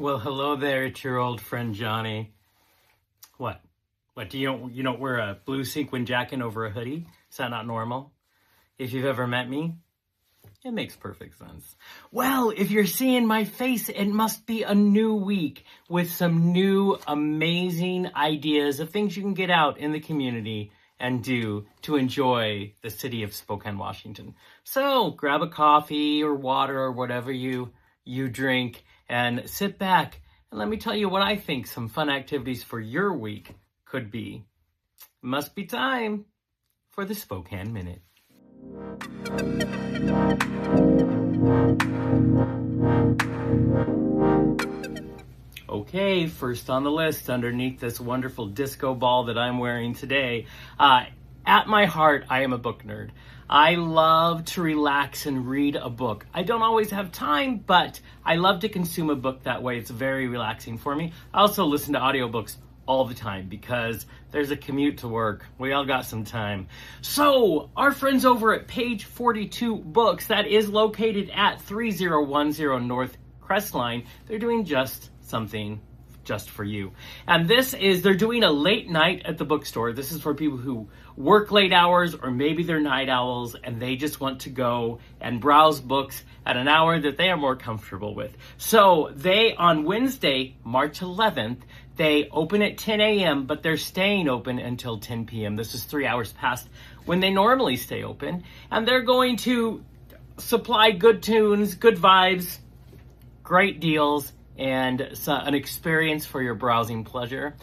Well, hello there, it's your old friend Johnny. What? What, do you don't wear a blue sequin jacket over a hoodie? Is that not normal? If you've ever met me, it makes perfect sense. Well, if you're seeing my face, it must be a new week with some new amazing ideas of things you can get out in the community and do to enjoy the city of Spokane, Washington. So grab a coffee or water or whatever you drink and sit back and let me tell you what I think some fun activities for your week could be. It must be time for the Spokane Minute. Okay, first on the list underneath this wonderful disco ball that I'm wearing today. At my heart, I am a book nerd. I love to relax and read a book. I don't always have time, but I love to consume a book that way. It's very relaxing for me. I also listen to audiobooks all the time because there's a commute to work. We all got some time. So our friends over at Page 42 Books, that is located at 3010 North Crestline, they're doing just something just for you. And they're doing a late night at the bookstore. This is for people who work late hours or maybe they're night owls and they just want to go and browse books at an hour that they are more comfortable with. So on Wednesday, March 11th, they open at 10 a.m., but they're staying open until 10 p.m. This is 3 hours past when they normally stay open. And they're going to supply good tunes, good vibes, great deals, and an experience for your browsing pleasure.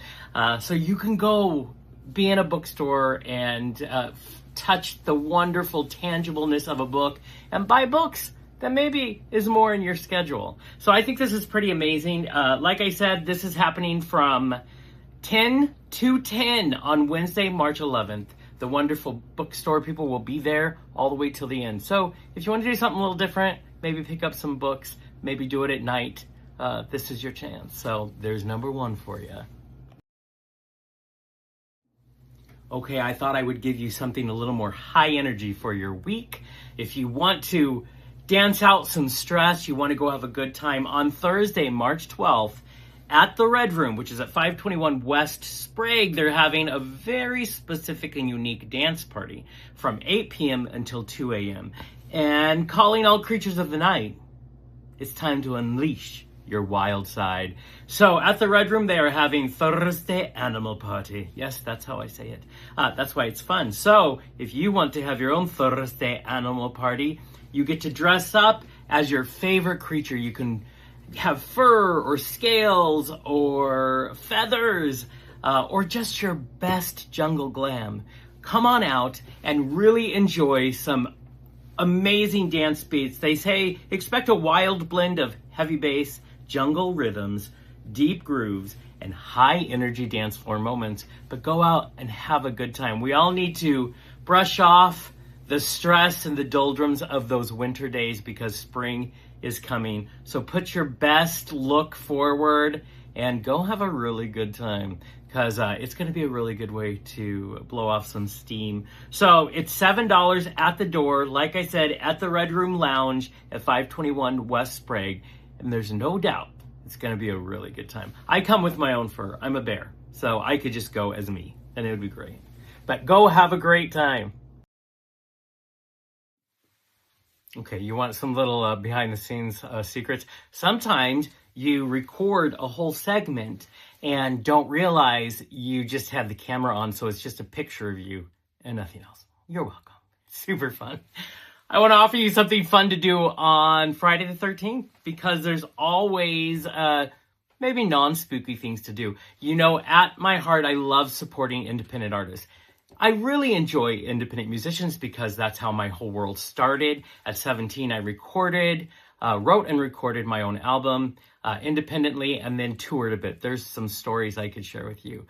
So you can go be in a bookstore and touch the wonderful tangibleness of a book and buy books that maybe is more in your schedule. So I think this is pretty amazing. Like I said, this is happening from 10 to 10 on Wednesday, March 11th. The wonderful bookstore people will be there all the way till the end. So if you want to do something a little different, maybe pick up some books, maybe do it at night, this is your chance. So there's number one for you. Okay, I thought I would give you something a little more high energy for your week. If you want to dance out some stress, you want to go have a good time, on Thursday, March 12th, at the Red Room, which is at 521 West Sprague, they're having a very specific and unique dance party from 8 p.m. until 2 a.m. And calling all creatures of the night, it's time to unleash your wild side. So at the Red Room, they are having Thursday Animal Party. Yes, that's how I say it. That's why it's fun. So if you want to have your own Thursday Animal Party, you get to dress up as your favorite creature. You can have fur or scales or feathers or just your best jungle glam. Come on out and really enjoy some amazing dance beats. They say expect a wild blend of heavy bass, jungle rhythms, deep grooves, and high energy dance floor moments, but go out and have a good time. We all need to brush off the stress and the doldrums of those winter days because spring is coming. So put your best look forward and go have a really good time because it's going to be a really good way to blow off some steam. So it's $7 at the door, like I said, at the Red Room Lounge at 521 West Sprague. And there's no doubt it's going to be a really good time. I come with my own fur. I'm a bear. So I could just go as me and it would be great. But go have a great time. Okay, you want some little behind the scenes secrets? Sometimes you record a whole segment and don't realize you just had the camera on, so it's just a picture of you and nothing else. You're welcome. Super fun. I want to offer you something fun to do on Friday the 13th because there's always maybe non-spooky things to do. You know, at my heart, I love supporting independent artists. I really enjoy independent musicians because that's how my whole world started. At 17, I wrote and recorded my own album independently and then toured a bit. There's some stories I could share with you.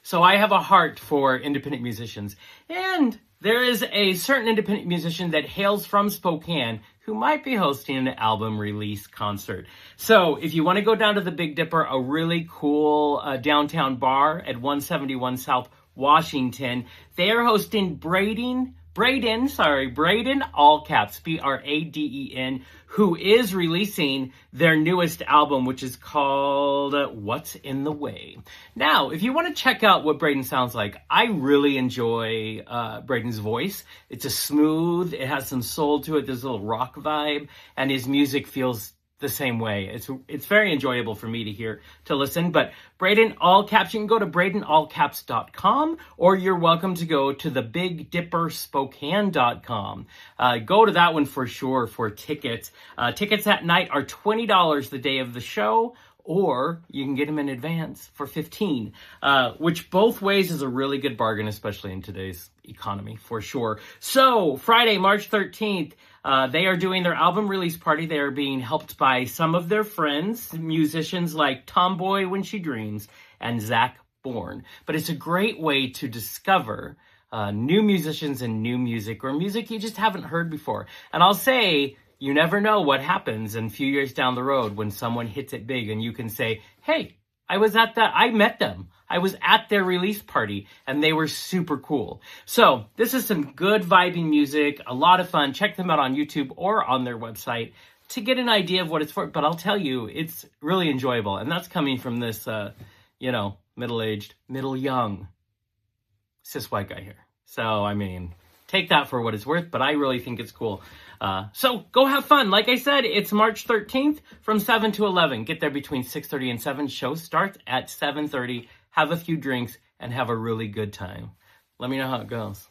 So I have a heart for independent musicians. And there is a certain independent musician that hails from Spokane who might be hosting an album release concert. So if you want to go down to the Big Dipper, a really cool downtown bar at 171 South Washington, they are hosting Braiding Braden, all caps, Braden, who is releasing their newest album, which is called What's in the Way. Now, if you want to check out what Braden sounds like, I really enjoy Braden's voice. It's a smooth, it has some soul to it, there's a little rock vibe, and his music feels the same way. It's very enjoyable for me to listen. But Braden, all caps, you can go to bradenallcaps.com, or you're welcome to go to the BigDipperSpokane.com. Go to that one for sure for tickets. Tickets that night are $20 the day of the show, or you can get them in advance for $15, which both ways is a really good bargain, especially in today's economy, for sure. So, Friday, March 13th, they are doing their album release party. They are being helped by some of their friends, musicians like Tomboy When She Dreams and Zach Bourne. But it's a great way to discover new musicians and new music, or music you just haven't heard before. And I'll say, you never know what happens in a few years down the road when someone hits it big and you can say, hey, I met them. I was at their release party and they were super cool. So this is some good vibing music, a lot of fun. Check them out on YouTube or on their website to get an idea of what it's for. But I'll tell you, it's really enjoyable. And that's coming from this, middle-aged, middle-young cis white guy here. So, I mean, take that for what it's worth, but I really think it's cool. So go have fun. Like I said, it's March 13th from 7 to 11. Get there between 6:30 and 7. Show starts at 7:30. Have a few drinks and have a really good time. Let me know how it goes.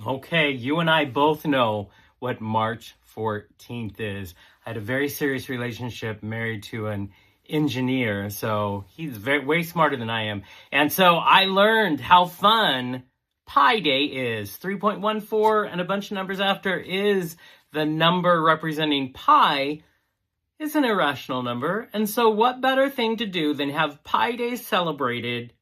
Okay, you and I both know what March 14th is. I had a very serious relationship, married to an engineer, so he's way smarter than I am. And so I learned how fun Pi Day is. 3.14 and a bunch of numbers after is the number representing pi. Is an irrational number. And so what better thing to do than have Pi Day celebrated?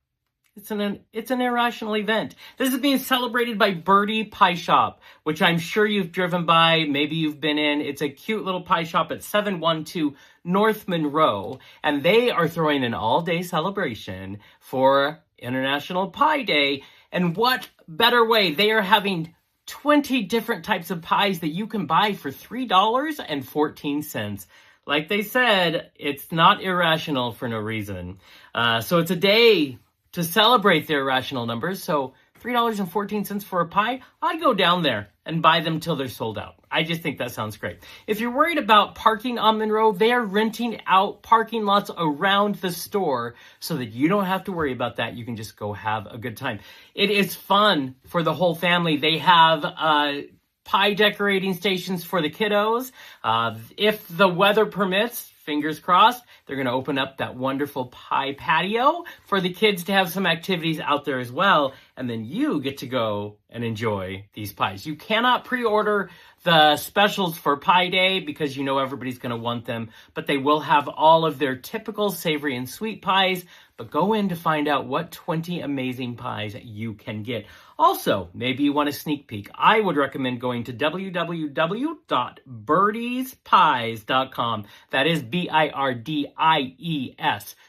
It's an irrational event. This is being celebrated by Birdie Pie Shop, which I'm sure you've driven by, maybe you've been in. It's a cute little pie shop at 712 North Monroe, and they are throwing an all-day celebration for International Pi Day. And what better way? They are having 20 different types of pies that you can buy for $3.14. Like they said, it's not irrational for no reason. So it's a day to celebrate their irrational numbers. So $3.14 for a pie, I'd go down there and buy them till they're sold out. I just think that sounds great. If you're worried about parking on Monroe, they are renting out parking lots around the store so that you don't have to worry about that. You can just go have a good time. It is fun for the whole family. They have pie decorating stations for the kiddos. If the weather permits, fingers crossed, they're going to open up that wonderful pie patio for the kids to have some activities out there as well. And then you get to go and enjoy these pies. You cannot pre-order the specials for Pi Day because you know everybody's going to want them. But they will have all of their typical savory and sweet pies. But go in to find out what 20 amazing pies you can get. Also, maybe you want a sneak peek. I would recommend going to www.birdiespies.com. That is BIRDIES.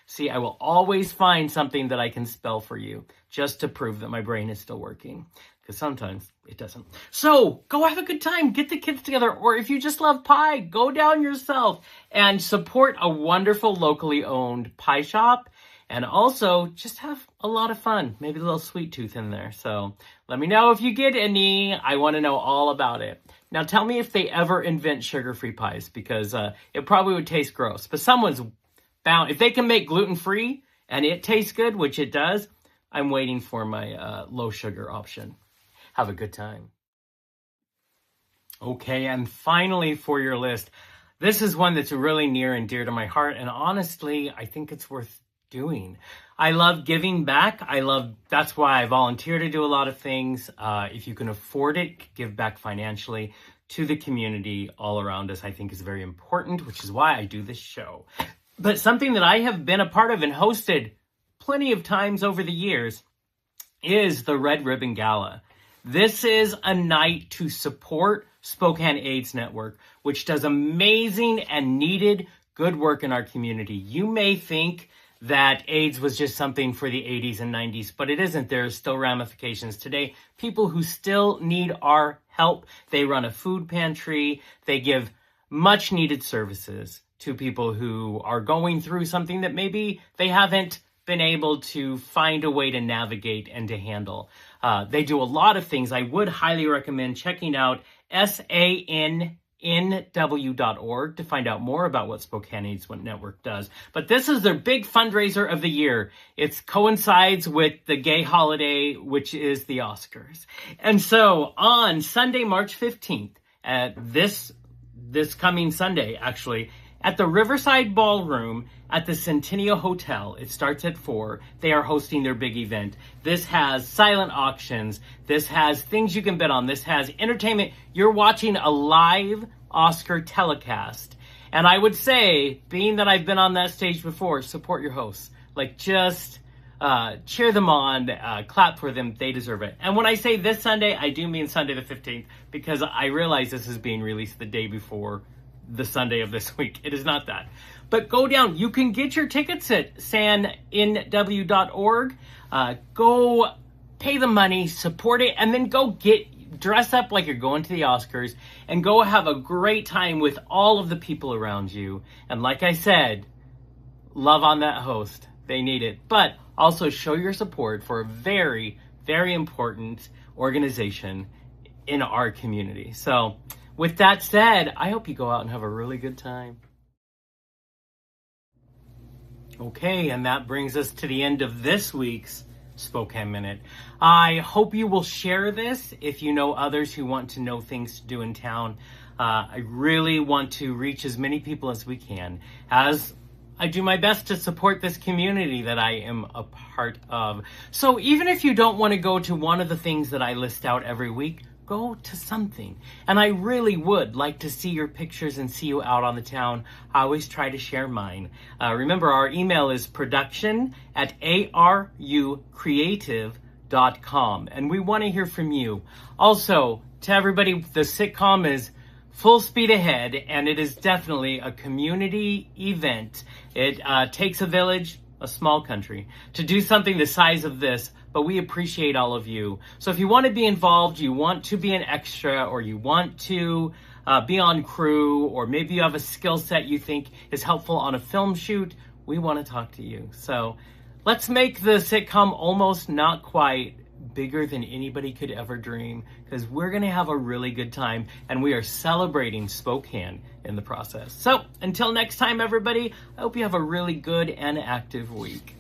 See, I will always find something that I can spell for you just to prove that my brain is still working. Because sometimes it doesn't. So, go have a good time. Get the kids together. Or if you just love pie, go down yourself and support a wonderful locally owned pie shop. And also, just have a lot of fun. Maybe a little sweet tooth in there. So, let me know if you get any. I want to know all about it. Now, tell me if they ever invent sugar-free pies, because it probably would taste gross. But someone's bound. If they can make gluten-free and it tastes good, which it does, I'm waiting for my low-sugar option. Have a good time. Okay, and finally for your list, this is one that's really near and dear to my heart. And honestly, I think it's worth doing. I love giving back. That's why I volunteer to do a lot of things. If you can afford it, give back financially to the community all around us, I think is very important, which is why I do this show. But something that I have been a part of and hosted plenty of times over the years is the Red Ribbon Gala. This is a night to support Spokane AIDS Network, which does amazing and needed good work in our community. You may think that AIDS was just something for the 80s and 90s, but it isn't. There are still ramifications today. People who still need our help. They run a food pantry. They give much needed services to people who are going through something that maybe they haven't been able to find a way to navigate and to handle. They do a lot of things. I would highly recommend checking out SANNW.org to find out more about what Spokane AIDS Network does. But this is their big fundraiser of the year. It coincides with the gay holiday, which is the Oscars. And so on Sunday, March 15th, this coming Sunday, actually, at the Riverside Ballroom at the Centennial Hotel. It starts at 4. They are hosting their big event. This has silent auctions. This has things you can bet on. This has entertainment. You're watching a live Oscar telecast. And I would say, being that I've been on that stage before, support your hosts. Like, just cheer them on, clap for them. They deserve it. And when I say this Sunday, I do mean Sunday the 15th, because I realize this is being released the day before the Sunday of this week. It is not that. But go down. You can get your tickets at SANNW.org. Go pay the money, support it, and then go dress up like you're going to the Oscars and go have a great time with all of the people around you. And like I said, love on that host. They need it. But also show your support for a very, very important organization in our community. So with that said, I hope you go out and have a really good time. Okay, and that brings us to the end of this week's Spokane Minute. I hope you will share this if you know others who want to know things to do in town. I really want to reach as many people as we can, as I do my best to support this community that I am a part of. So even if you don't want to go to one of the things that I list out every week, go to something. And I really would like to see your pictures and see you out on the town. I always try to share mine. Remember, our email is production@arucreative.com. And we want to hear from you. Also, to everybody, the sitcom is full speed ahead, and it is definitely a community event. It takes a village, a small country, to do something the size of this, but we appreciate all of you. So if you want to be involved, you want to be an extra, or you want to be on crew, or maybe you have a skill set you think is helpful on a film shoot, we want to talk to you. So let's make the sitcom Almost Not Quite bigger than anybody could ever dream, because we're going to have a really good time, and we are celebrating Spokane in the process. So until next time, everybody, I hope you have a really good and active week.